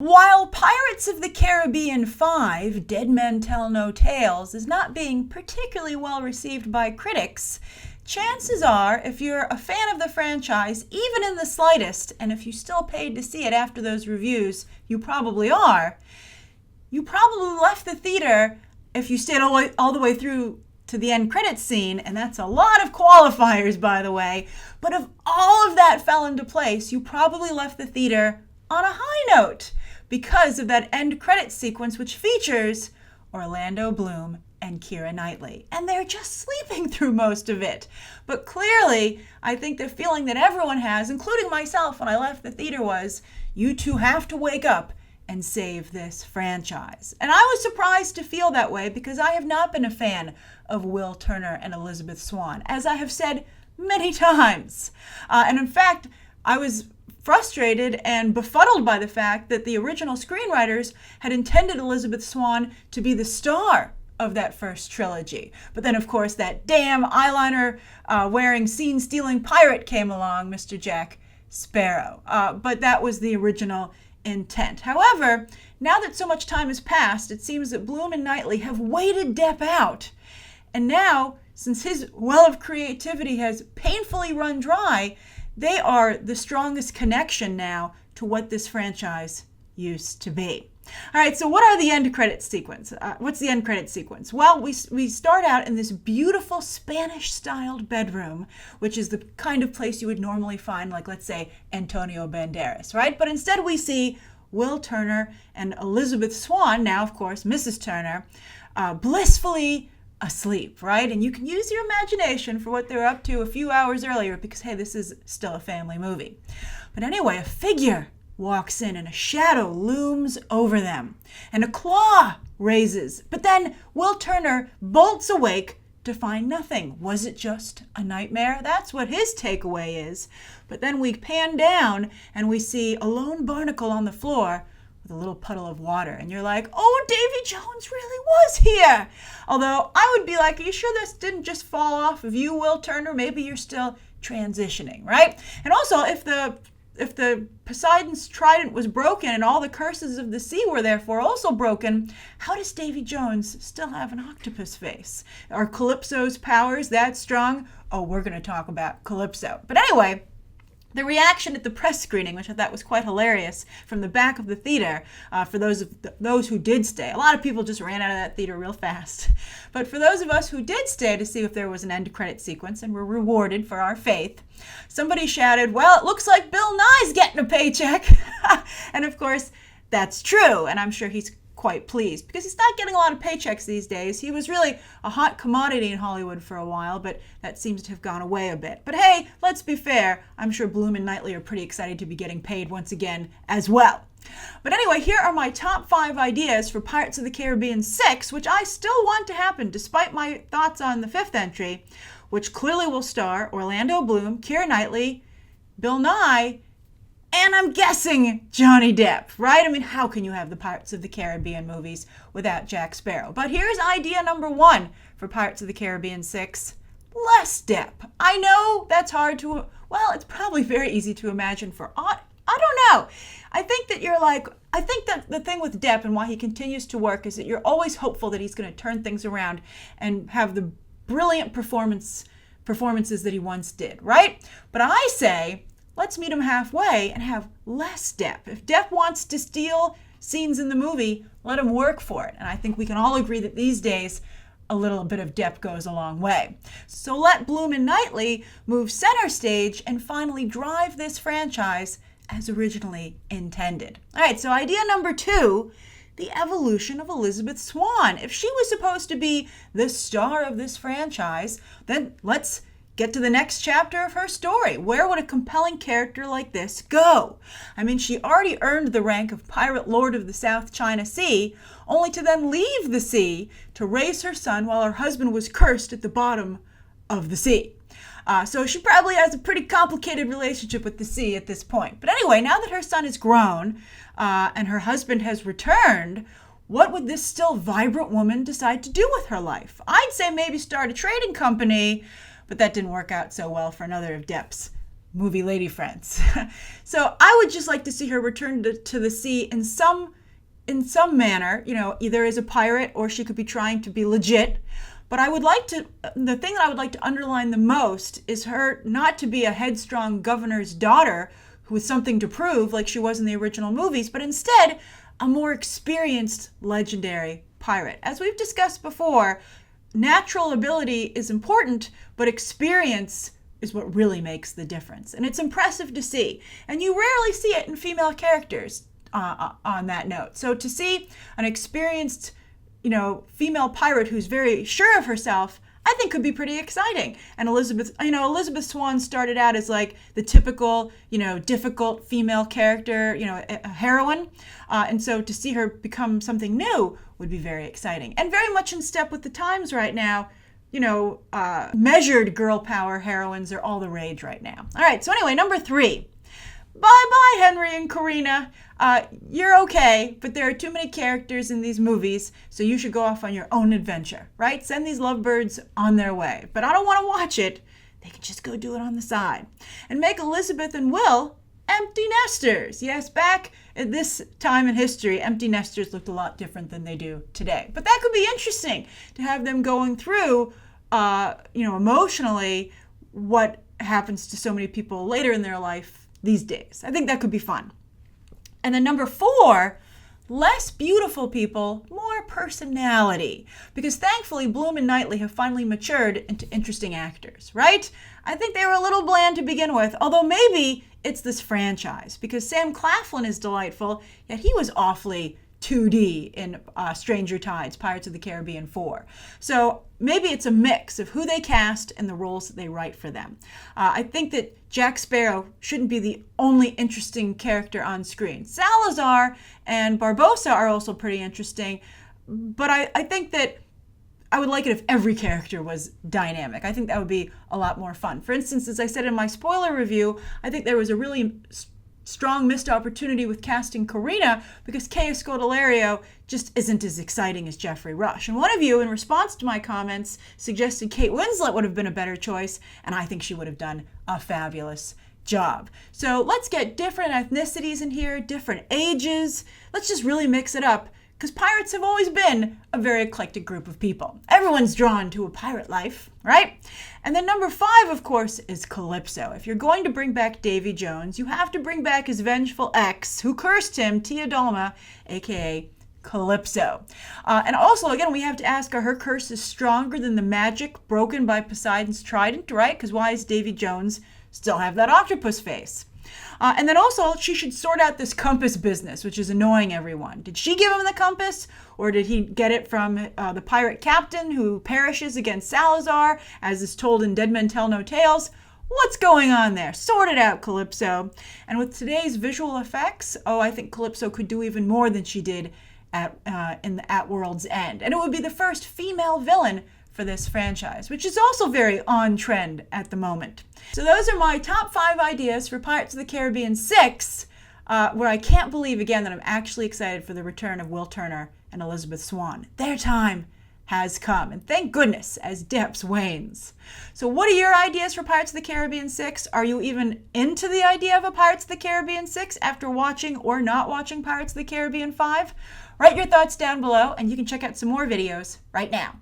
While Pirates of the Caribbean 5, Dead Men Tell No Tales, is not being particularly well received by critics, chances are, if you're a fan of the franchise, even in the slightest, and if you still paid to see it after those reviews, you probably are, you probably left the theater, if you stayed all the way through to the end credits scene, and that's a lot of qualifiers, by the way, but if all of that fell into place, you probably left the theater on a high note, because of that end credits sequence which features Orlando Bloom and Keira Knightley. And they're just sleeping through most of it. But clearly, I think the feeling that everyone has, including myself when I left the theater, was, you two have to wake up and save this franchise. And I was surprised to feel that way because I have not been a fan of Will Turner and Elizabeth Swann, as I have said many times. And in fact, I was frustrated and befuddled by the fact that the original screenwriters had intended Elizabeth Swann to be the star of that first trilogy. But then, of course, that damn eyeliner-wearing, scene-stealing pirate came along, Mr. Jack Sparrow. But that was the original intent. However, now that so much time has passed, it seems that Bloom and Knightley have waited Depp out. And now, since his well of creativity has painfully run dry, they are the strongest connection now to what this franchise used to be. All right, so what are the end credits sequence? What's the end credits sequence? Well, we start out in this beautiful Spanish-styled bedroom, which is the kind of place you would normally find, like, let's say, Antonio Banderas, right? But instead we see Will Turner and Elizabeth Swann, now, of course, Mrs. Turner, blissfully asleep, right? And you can use your imagination for what they were up to a few hours earlier because, hey, this is still a family movie. But anyway, a figure walks in and a shadow looms over them and a claw raises. But then Will Turner bolts awake to find nothing. Was it just a nightmare? That's what his takeaway is. But then we pan down and we see a lone barnacle on the floor with a little puddle of water. And you're like, oh, Davy Jones really was here. Although I would be like, are you sure this didn't just fall off of you, Will Turner? Maybe you're still transitioning, right? And also, if the Poseidon's trident was broken and all the curses of the sea were therefore also broken, how does Davy Jones still have an octopus face? Are Calypso's powers that strong? Oh, we're going to talk about Calypso. But anyway, the reaction at the press screening, which I thought was quite hilarious, from the back of the theater, for those who did stay. A lot of people just ran out of that theater real fast. But for those of us who did stay to see if there was an end credit sequence and were rewarded for our faith, somebody shouted, well, it looks like Bill Nighy's getting a paycheck. And of course, that's true. And I'm sure he's quite pleased because he's not getting a lot of paychecks these days. He was really a hot commodity in Hollywood for a while, but that seems to have gone away a bit. But hey, let's be fair. I'm sure Bloom and Knightley are pretty excited to be getting paid once again as well. But anyway, here are my top 5 ideas for Pirates of the Caribbean 6, which I still want to happen despite my thoughts on the 5th entry, which clearly will star Orlando Bloom, Keira Knightley, Bill Nighy, and I'm guessing Johnny Depp, right? I mean, how can you have the Pirates of the Caribbean movies without Jack Sparrow? But here's idea number 1 for Pirates of the Caribbean 6. Less Depp. I know that's hard to, well, it's probably very easy to imagine for, I don't know. I think that the thing with Depp and why he continues to work is that you're always hopeful that he's going to turn things around and have the brilliant performances that he once did, right? But I say, let's meet him halfway and have less Depp. If Depp wants to steal scenes in the movie, let him work for it. And I think we can all agree that these days, a little bit of Depp goes a long way. So let Bloom and Knightley move center stage and finally drive this franchise as originally intended. All right, so idea number 2, the evolution of Elizabeth Swann. If she was supposed to be the star of this franchise, then let's get to the next chapter of her story. Where would a compelling character like this go? I mean, she already earned the rank of Pirate Lord of the South China Sea, only to then leave the sea to raise her son while her husband was cursed at the bottom of the sea. So she probably has a pretty complicated relationship with the sea at this point. But anyway, now that her son is grown and her husband has returned, what would this still vibrant woman decide to do with her life? I'd say maybe start a trading company, but that didn't work out so well for another of Depp's movie lady friends. So I would just like to see her return to the sea in some manner, either as a pirate or she could be trying to be legit. But the thing that I would like to underline the most is her not to be a headstrong governor's daughter who has something to prove like she was in the original movies, but instead a more experienced legendary pirate. As we've discussed before, natural ability is important, but experience is what really makes the difference. And it's impressive to see. And you rarely see it in female characters on that note. So to see an experienced, female pirate who's very sure of herself, I think could be pretty exciting. And Elizabeth Swann started out as like the typical, difficult female character, a heroine. And so to see her become something new would be very exciting. And very much in step with the times right now. Measured girl power heroines are all the rage right now. All right, so anyway, number 3. Bye-bye, Henry and Karina. You're okay, but there are too many characters in these movies, so you should go off on your own adventure, right? Send these lovebirds on their way. But I don't want to watch it. They can just go do it on the side. And make Elizabeth and Will empty nesters. Yes, back at this time in history, empty nesters looked a lot different than they do today. But that could be interesting to have them going through, emotionally what happens to so many people later in their life these days. I think that could be fun. And then number 4, less beautiful people, more personality. Because thankfully, Bloom and Knightley have finally matured into interesting actors, right? I think they were a little bland to begin with, although maybe it's this franchise. Because Sam Claflin is delightful, yet he was awfully 2D in Stranger Tides, Pirates of the Caribbean 4. So maybe it's a mix of who they cast and the roles that they write for them. I think that Jack Sparrow shouldn't be the only interesting character on screen. Salazar and Barbossa are also pretty interesting, but I think that I would like it if every character was dynamic. I think that would be a lot more fun. For instance, as I said in my spoiler review, I think there was a really strong missed opportunity with casting Karina because Kay Scodelario just isn't as exciting as Jeffrey Rush. And one of you, in response to my comments, suggested Kate Winslet would have been a better choice, and I think she would have done a fabulous job. So let's get different ethnicities in here, different ages. Let's just really mix it up, because pirates have always been a very eclectic group of people. Everyone's drawn to a pirate life, right? And then number 5, of course, is Calypso. If you're going to bring back Davy Jones, you have to bring back his vengeful ex, who cursed him, Tia Dalma, aka Calypso. And also, again, we have to ask, are her curses stronger than the magic broken by Poseidon's trident, right? Because why does Davy Jones still have that octopus face? And then also, she should sort out this compass business, which is annoying everyone. Did she give him the compass, or did he get it from the pirate captain who perishes against Salazar, as is told in Dead Men Tell No Tales? What's going on there? Sort it out, Calypso. And with today's visual effects, I think Calypso could do even more than she did at World's End. And it would be the first female villain for this franchise, which is also very on trend at the moment. So those are my top 5 ideas for Pirates of the Caribbean 6, where I can't believe again that I'm actually excited for the return of Will Turner and Elizabeth Swann. Their time has come, and thank goodness, as depths wanes. So what are your ideas for Pirates of the Caribbean 6? Are you even into the idea of a Pirates of the Caribbean 6 after watching or not watching Pirates of the Caribbean 5? Write your thoughts down below, and you can check out some more videos right now.